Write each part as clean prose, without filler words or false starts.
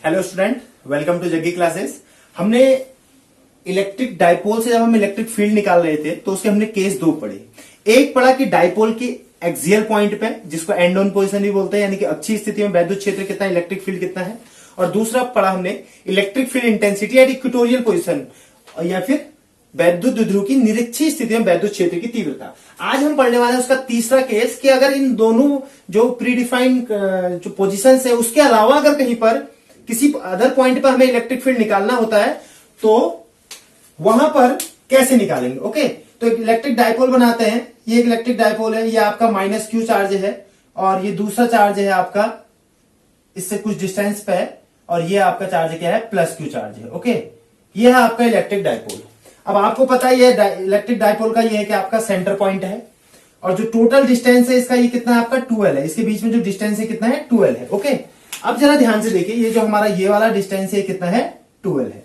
Hello student, welcome to Jaggi classes. हमने electric dipole से जब हम इलेक्ट्रिक फील्ड निकाल रहे थे तो उसके हमने केस दो पढ़े। एक पढ़ा कि डाइपोल की एक्सियल पॉइंट पे, जिसको एंड ऑन पोजीशन भी बोलते हैं, यानी कि अच्छी स्थिति में वैद्युत क्षेत्र कितना है, इलेक्ट्रिक फील्ड कितना है। और दूसरा पढ़ा हमने electric field intensity at equatorial position, या फिर वैद्युत द्विध्रुव की निरक्षीय स्थिति में वैद्युत क्षेत्र की तीव्रता। आज हम पढ़ने वाले हैं उसका तीसरा केस कि अगर इन दोनों जो प्रीडिफाइंड जो पोजीशंस है उसके अलावा अगर कहीं पर किसी अदर पॉइंट पर हमें इलेक्ट्रिक फील्ड निकालना होता है तो वहां पर कैसे निकालेंगे। ओके, तो एक इलेक्ट्रिक डाइपोल बनाते हैं। ये एक इलेक्ट्रिक डाइपोल है, ये आपका माइनस क्यू चार्ज है और ये दूसरा चार्ज है आपका इससे कुछ डिस्टेंस पे है, और ये आपका चार्ज क्या है, प्लस क्यू चार्ज है। ओके, ये है आपका इलेक्ट्रिक डाइपोल। अब आपको पता है ये इलेक्ट्रिक डाइपोल का ये है कि आपका सेंटर पॉइंट है, और जो टोटल डिस्टेंस है इसका ये कितना है, आपका 12 है। इसके बीच में जो डिस्टेंस है कितना है, 12 है। ओके, अब जरा ध्यान से देखिए, ये जो हमारा ये वाला डिस्टेंस है कितना है, 12 है।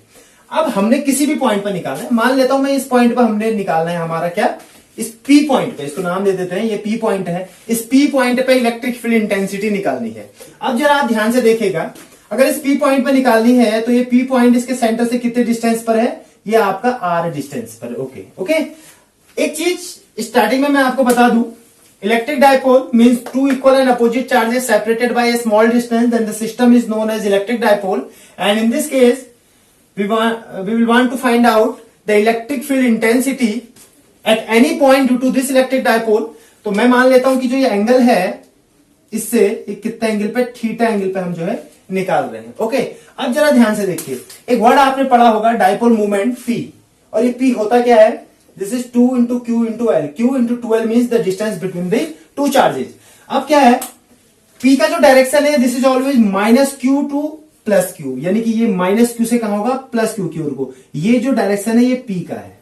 अब हमने किसी भी पॉइंट पर निकालना है, मान लेता हूं मैं इस पॉइंट पर हमने निकालना है हमारा क्या, इस पी पॉइंट पे, इसको नाम दे देते हैं, ये पी पॉइंट है। इस पी पॉइंट पे इलेक्ट्रिक फील्ड इंटेंसिटी निकालनी है। अब जरा आप ध्यान से देखिएगा, अगर इस पी पॉइंट पर निकालनी है तो ये पी पॉइंट इसके सेंटर से कितने डिस्टेंस पर है, ये आपका आर डिस्टेंस पर। ओके, एक चीज स्टार्टिंग में मैं आपको बता दूं, electric dipole means two equal and opposite charges separated by a small distance, then the system is known as electric dipole. And in this case we will want to find out the electric field intensity at any point due to this electric dipole। तो मैं मान लेता हूं कि जो ये angle है इससे ये कितना एंगल पे, थीटा एंगल पे हम जो है निकाल रहे हैं। ओके, अब जरा ध्यान से देखिए, एक वर्ड आपने पढ़ा होगा डाइपोल मूवमेंट पी, और ये पी होता क्या है, this is 2 into Q into L. Q into 12 means the distance between the two charges. अब क्या है, पी का जो डायरेक्शन है this is always minus Q two plus Q, यानी कि ये माइनस क्यू से कहां होगा, प्लस क्यू की ओर को। ये जो डायरेक्शन है ये पी का है।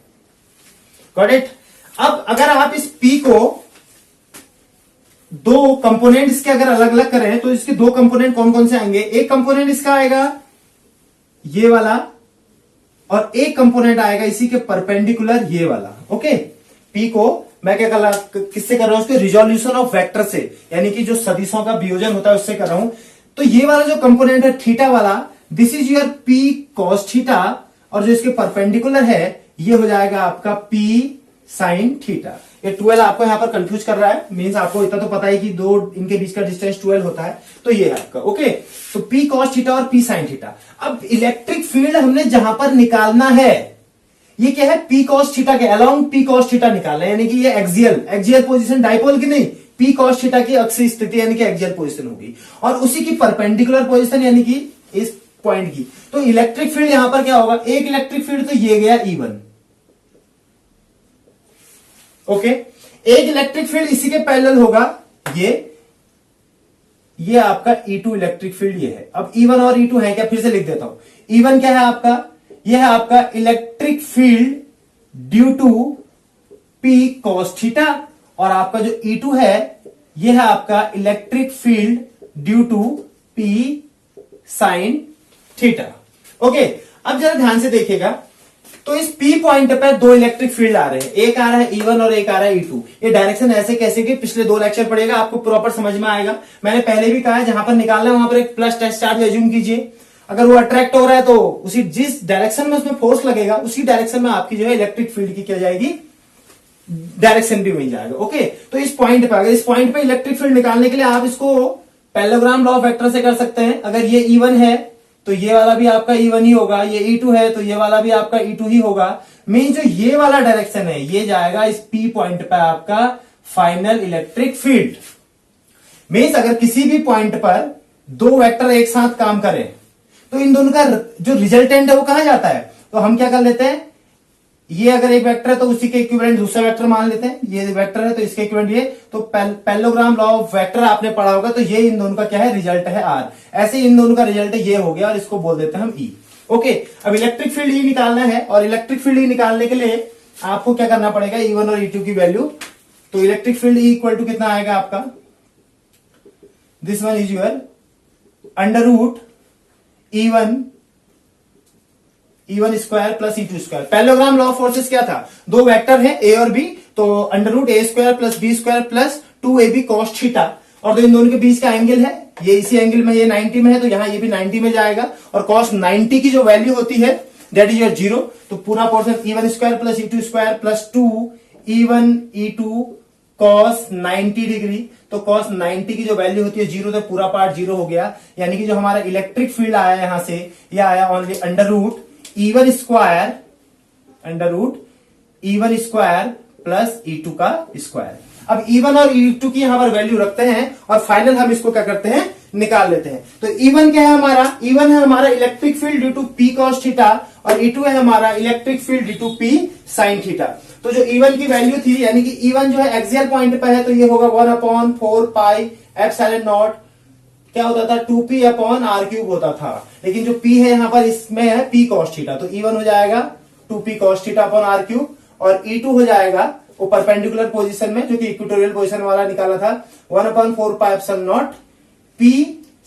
Got it. अब अगर आप इस पी को दो कंपोनेंट्स के अगर अलग अलग करें तो इसके दो कंपोनेंट कौन कौन से आएंगे, एक कंपोनेंट इसका आएगा ये वाला, और एक कंपोनेंट आएगा इसी के परपेंडिकुलर ये वाला। ओके, पी को मैं क्या किससे कर रहा हूं, उसके रिजोल्यूशन ऑफ वेक्टर से, यानी कि जो सदिशों का वियोजन होता है उससे कर रहा हूं। तो ये वाला जो कंपोनेंट है थीटा वाला, this is your P cos theta, और जो इसके परपेंडिकुलर है ये हो जाएगा आपका पी साइन थीटा। ये 12 आपको यहां पर कंफ्यूज कर रहा है, मींस आपको इतना तो पता है कि दो इनके बीच का डिस्टेंस 12 होता है, तो ये है आपका। ओके, तो पी कॉस थीटा और पी साइन थीटा। अब इलेक्ट्रिक फील्ड हमने जहां पर निकालना है ये क्या है, पी कॉस थीटा के अलोंग पी कॉस थीटा निकालना है, यानी कि ये एक्सियल पोजीशन डाइपोल की नहीं, पी कॉस थीटा की अक्षीय स्थिति यानी कि एक्सियल पोजीशन होगी, और उसी की परपेंडिकुलर पोजीशन यानी कि इस पॉइंट की। तो इलेक्ट्रिक फील्ड यहां पर क्या होगा, एक इलेक्ट्रिक फील्ड तो ये गया E1। ओके, एक इलेक्ट्रिक फील्ड इसी के पैरेलल होगा ये आपका E2 इलेक्ट्रिक फील्ड ये है। अब E1 और E2 है क्या, फिर से लिख देता हूं। E1 क्या है आपका, यह है आपका electric field due to P cos theta, और आपका जो E2 है यह है आपका electric field due to P sine theta. Okay, अब जरा ध्यान से देखिएगा, तो इस P पॉइंट पर दो इलेक्ट्रिक फील्ड आ रहे हैं, एक आ रहा है E1 और एक आ रहा है E2। ये डायरेक्शन ऐसे कैसे कि पिछले 2 लेक्चर पढ़ेगा आपको प्रॉपर समझ में आएगा। मैंने पहले भी कहा है जहां पर निकालना है वहां पर एक प्लस टेस्ट चार्ज एज्यूम कीजिए, अगर वो अट्रैक्ट हो रहा है तो उसी जिस डायरेक्शन में उसमें फोर्स लगेगा उसी डायरेक्शन में आपकी जो है इलेक्ट्रिक फील्ड की क्या जाएगी, डायरेक्शन भी वही जाएगा। ओके, तो इस पॉइंट पर, अगर इस पॉइंट पे इलेक्ट्रिक फील्ड निकालने के लिए आप इसको पैरेललोग्राम लॉ ऑफ वेक्टर से कर सकते हैं। अगर ये E1 है तो ये वाला भी आपका E1 ही होगा, ये E2 है तो ये वाला भी आपका E2 ही होगा। मीन जो ये वाला डायरेक्शन है ये जाएगा इस P पॉइंट पर आपका फाइनल इलेक्ट्रिक फील्ड। मीन्स अगर किसी भी पॉइंट पर दो वेक्टर एक साथ काम करें तो इन दोनों का जो रिजल्टेंट है वो कहां जाता है, तो हम क्या कर लेते हैं, ये अगर एक वेक्टर है तो उसी के इक्विवेलेंट दूसरा वेक्टर मान लेते हैं, ये वेक्टर है तो इसके इक्विवेलेंट ये, तो पैरेललोग्राम लॉ ऑफ वेक्टर आपने पढ़ा होगा, तो ये इन दोनों का क्या है, रिजल्ट है R। ऐसे इन दोनों का रिजल्ट ये हो गया और इसको बोल देते हैं हम E। ओके, अब इलेक्ट्रिक फील्ड E निकालना है, और इलेक्ट्रिक फील्ड E निकालने के लिए आपको क्या करना पड़ेगा, E1 और E2 की वैल्यू। तो electric field E equal to कितना आएगा आपका, this one is your under root E1 square plus E2 square. Parallelogram law of forces क्या था, दो वेक्टर है A और B, तो under root A square plus B square plus 2AB cos theta, और तो इन दोनों के बीच का एंगल है ये इसी एंगल में ये 90 में है तो यहाँ ये भी 90 में जाएगा, और cos 90 की जो वैल्यू होती है दैट इज योर 0, तो पूरा portion E1 square plus E2 square plus 2 E1 E2 cos 90 degree. तो cos 90 की जो वैल्यू होती है 0, तो पूरा पार्ट 0 हो गया, यानी कि जो हमारा इलेक्ट्रिक फील्ड आया यहां से, यह आया only under root E1 square, under root E1 square plus E2 का स्क्वायर। अब E1 और E2 की यहां पर वैल्यू रखते हैं और फाइनल हम इसको क्या करते हैं, निकाल लेते हैं। तो E1 क्या है हमारा, E1 है हमारा electric field due to P cos theta, और E2 है हमारा electric field due to P sin theta. तो जो E1 की वैल्यू थी, यानी कि E1 जो है एक्सियल पॉइंट पे है, तो ये होगा 1/4 पाई एप्सिलॉन नॉट, क्या होता था 2p अपॉन r क्यूब होता था, लेकिन जो p है यहां पर इसमें है P cos थीटा, तो E1 हो जाएगा 2p cos theta upon r cube, और E2 हो जाएगा वो परपेंडिकुलर पोजीशन में जो कि इक्वेटोरियल पोजीशन वाला निकाला था 1/4 pi epsilon not P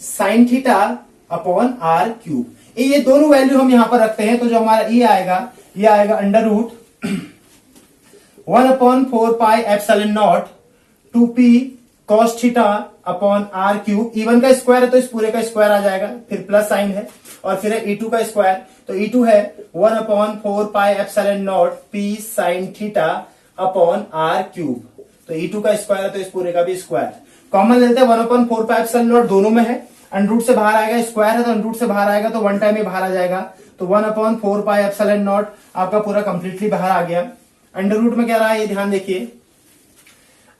sin theta upon r cube. ये दोनों वैल्यू हम यहां पर रखते हैं, तो जो हमारा ये आएगा under root 1/4 pi epsilon naught 2p cos theta upon r cube. E1 का स्क्वायर है तो इस पूरे का स्क्वायर आ जाएगा, फिर प्लस साइन है, और फिर है E2 का स्क्वायर, तो E2 है 1/4 pi epsilon not p sin theta upon r cube. तो E2 का स्क्वायर है तो इस पूरे का भी स्क्वायर। कॉमन लेते हैं 1/4 पाई एप्सिलॉन नॉट, दोनों में है, अंडर रूट से बाहर आएगा, स्क्वायर है तो अंडर रूट से बाहर आएगा, तो वन टाइम में बाहर आ जाएगा, तो 1/4 पाई एप्सिलॉन नॉट आपका पूरा कंप्लीटली बाहर आ गया। अंडर रूट में क्या रहा है ये ध्यान देखिए,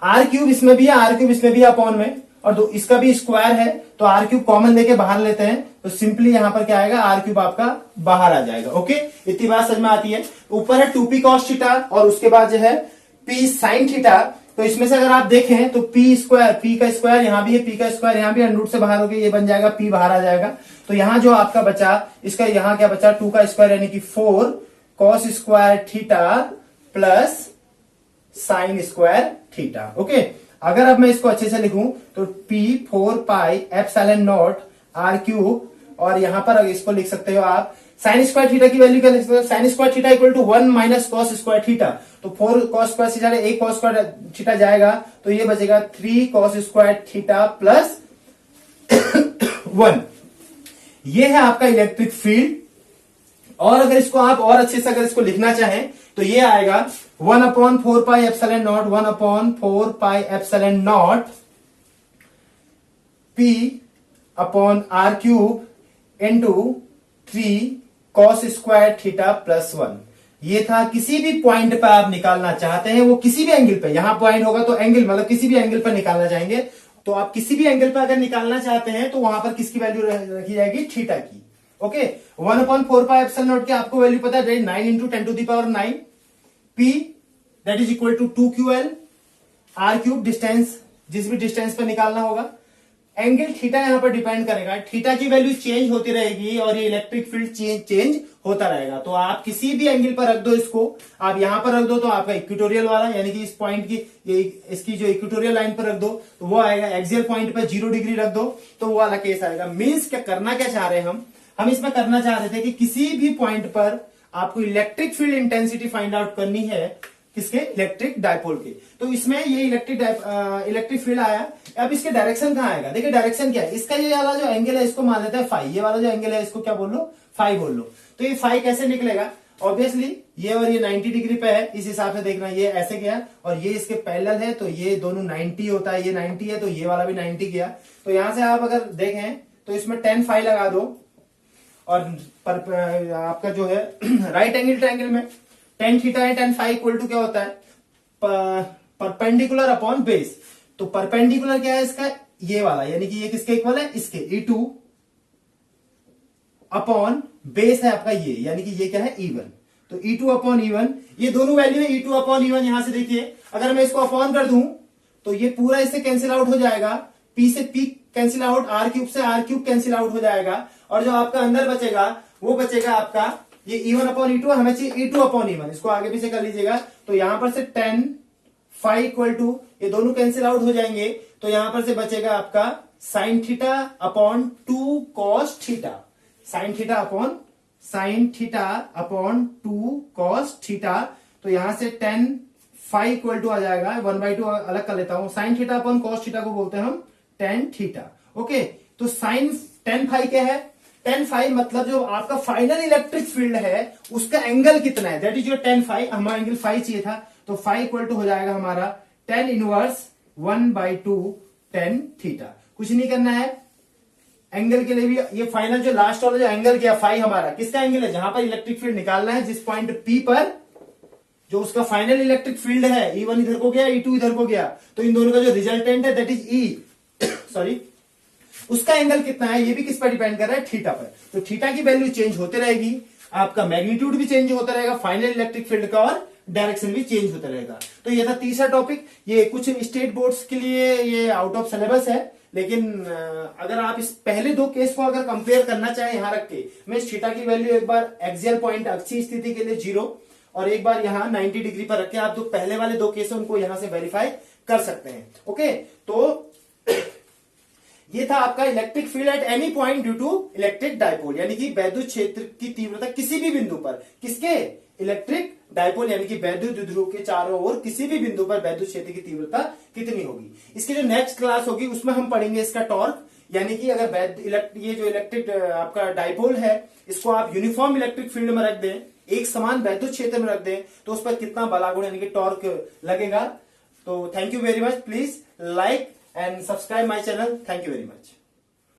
r क्यूब इसमें भी है, r क्यूब इसमें भी है अपॉन में, और तो इसका भी स्क्वायर है, तो r क्यूब कॉमन लेके बाहर लेते हैं, तो सिंपली यहां पर क्या आएगा, r क्यूब आपका बाहर आ जाएगा। ओके, इतनी बात समझ में आती है। ऊपर है 2p cos थीटा और उसके बाद जो है p sin थीटा, तो इसमें से अगर आप देखें तो p स्क्वायर, p का स्क्वायर यहां भी है, p का स्क्वायर यहां भी अंडर रूट से बाहर हो गया, ये बन जाएगा p बाहर आ जाएगा, तो यहां जो आपका बचा, इसका यहां क्या बचा 2 का स्क्वायर यानी कि 4 cos square theta plus sign square theta. Okay, अगर अब मैं इसको अच्छे से लिखूं तो P 4 pi epsilon naught r cube, और यहां पर अगर इसको लिख सकते हो आप साइन स्क्वायर थीटा की वैल्यू क्या लिख सकते हो, sine square theta equal to 1 minus cos square theta, तो 4 cos स्क्वायर थीटा, एक cos स्क्वायर थीटा जाएगा, तो ये बचेगा 3 cos स्क्वायर थीटा प्लस 1। ये है आपका इलेक्ट्रिक फील्ड। और अगर इसको आप और अच्छे से अगर इसको लिखना चाहें तो ये आएगा 1/4 pi epsilon not, 1/4 pi epsilon not P upon r cube into 3 cos square theta plus 1। ये था किसी भी पॉइंट पर आप निकालना चाहते हैं, वो किसी भी एंगल पे, यहां पॉइंट होगा तो एंगल मतलब किसी भी एंगल पर निकालना चाहेंगे, तो आप किसी भी एंगल पर अगर निकालना चाहते हैं तो वहां पर किसकी वैल्यू रखी जाएगी, थीटा की। ओके, 1/4 पाई एप्सिलॉन नॉट की आपको वैल्यू पता है 9 into 10 to the power 9, P that is equal to 2ql, r cube distance, जिस भी डिस्टेंस पर निकालना होगा, एंगल थीटा यहां पर डिपेंड करेगा, थीटा की वैल्यू चेंज होती रहेगी और ये इलेक्ट्रिक फील्ड चेंज होता रहेगा। तो आप किसी भी एंगल पर रख दो इसको, आप यहां पर रख दो तो आपका इक्वेटोरियल वाला, यानी कि इस पॉइंट की ये इसकी जो इक्वेटोरियल लाइन पर रख दो तो वो आएगा, एक्सियल पॉइंट पर 0 डिग्री रख दो तो वो वाला केस आएगा। मीन्स क्या करना क्या चाह रहे हैं हम इसमें करना चाह रहे थे कि किसी भी पॉइंट पर आपको electric field intensity find out करनी है, किसके, इलेक्ट्रिक डायपोल के। तो इसमें ये इलेक्ट्रिक फील्ड आया, अब इसके डायरेक्शन कहां आएगा, देखिए डायरेक्शन क्या है, इसका ये वाला जो एंगल है इसको मान लेते हैं फाई, ये वाला जो एंगल है इसको क्या बोल लो, फाई बोल लो। तो ये फाई कैसे निकलेगा, ऑब्वियसली ये और ये 90 डिग्री पे है, इस हिसाब से देखना, ये ऐसे गया और ये इसके पैरेलल है, तो ये दोनों 90 होता है, ये 90 है तो ये वाला भी 90 गया। तो यहां से आप अगर देखें तो इसमें 10 फाई लगा दो, और आपका जो है राइट एंगल ट्रायंगल में tan थीटा है, tan फाई इक्वल टू क्या होता है, परपेंडिकुलर अपॉन बेस। तो परपेंडिकुलर क्या है इसका, ये वाला, यानी कि ये किसके इक्वल है, इसके E2 अपॉन बेस है आपका ये, यानी कि ये क्या है E1, तो E2 अपॉन E1, ये दोनों वैल्यू है E2 अपॉन E1। यहां से देखिए अगर मैं इसको अपॉन कर दूं तो ये पूरा इससे कैंसिल आउट हो जाएगा, P से P cancel out, R cube से R क्यूब कैंसिल आउट हो जाएगा, और जो आपका अंदर बचेगा वो बचेगा आपका ये E1 अपॉन E2, हमें चाहिए E2 अपॉन E1, इसको आगे पीछे कर लीजिएगा। तो यहां पर से 10 फाई इक्वल टू, ये दोनों कैंसिल आउट हो जाएंगे, तो यहां पर से बचेगा आपका sine theta upon 2 cos theta, sine theta upon 2 cos theta. तो यहां से 10 फाई इक्वल टू आ जाएगा, 1/2 अलग कर लेता हूं, sine theta upon cos theta को बोलते हैं हम tan थीटा। ओके, तो साइन टेन फाई क्या है, टेन फाई मतलब जो आपका फाइनल इलेक्ट्रिक फील्ड है उसका एंगल कितना है, that is your tan phi. हमारा एंगल फाई चाहिए था, तो फाई इक्वल टू हो जाएगा हमारा टेन इनवर्स 1/2 टेन थीटा। कुछ नहीं करना है, एंगल के लिए भी ये फाइनल जो लास्ट वाला जो एंगल किया फाई हमारा किसका एंगल है, जहां पर इलेक्ट्रिक फील्ड निकालना है, जिस पॉइंट पी पर जो उसका फाइनल इलेक्ट्रिक फील्ड है, E1 इधर को गया, E2 इधर को गया, तो इन दोनों का जो रिजल्टेंट है दैट इज E सॉरी, उसका एंगल कितना है, ये भी किस पर डिपेंड कर रहा है, थीटा पर। तो थीटा की वैल्यू चेंज होते रहेगी, आपका मैग्नीट्यूड भी चेंज होता रहेगा फाइनल इलेक्ट्रिक फील्ड का, और डायरेक्शन भी चेंज होता रहेगा। तो ये था तीसरा टॉपिक। ये कुछ स्टेट बोर्ड्स के लिए ये आउट ऑफ सिलेबस है, लेकिन अगर आप इस पहले दो केस को अगर कंपेयर करना चाहें यहां रख के, मैं थीटा की वैल्यू एक बार एक्सियल पॉइंट अक्षीय स्थिति के लिए 0 और एक बार यहां 90 डिग्री पर रख के आप जो पहले वाले दो केस है उनको यहां से वेरीफाई कर सकते हैं। ओके, तो ये था आपका electric field at any point due to electric dipole, यानी कि वैद्युत क्षेत्र की तीव्रता किसी भी बिंदु पर, किसके, इलेक्ट्रिक डायपोल यानी कि वैद्युत द्विध्रुव के चारों ओर किसी भी बिंदु पर वैद्युत क्षेत्र की तीव्रता कितनी होगी। इसकी जो नेक्स्ट क्लास होगी उसमें हम पढ़ेंगे इसका टॉर्क, यानी कि अगर ये जो इलेक्ट्रिक आपका डायपोल है इसको आप यूनिफॉर्म इलेक्ट्रिक फील्ड में रख दें, एक समान वैद्युत क्षेत्र में रख दें, तो उस पर कितना बलागुण यानी कि टॉर्क लगेगा। तो thank you very much, please like and subscribe my channel. Thank you very much.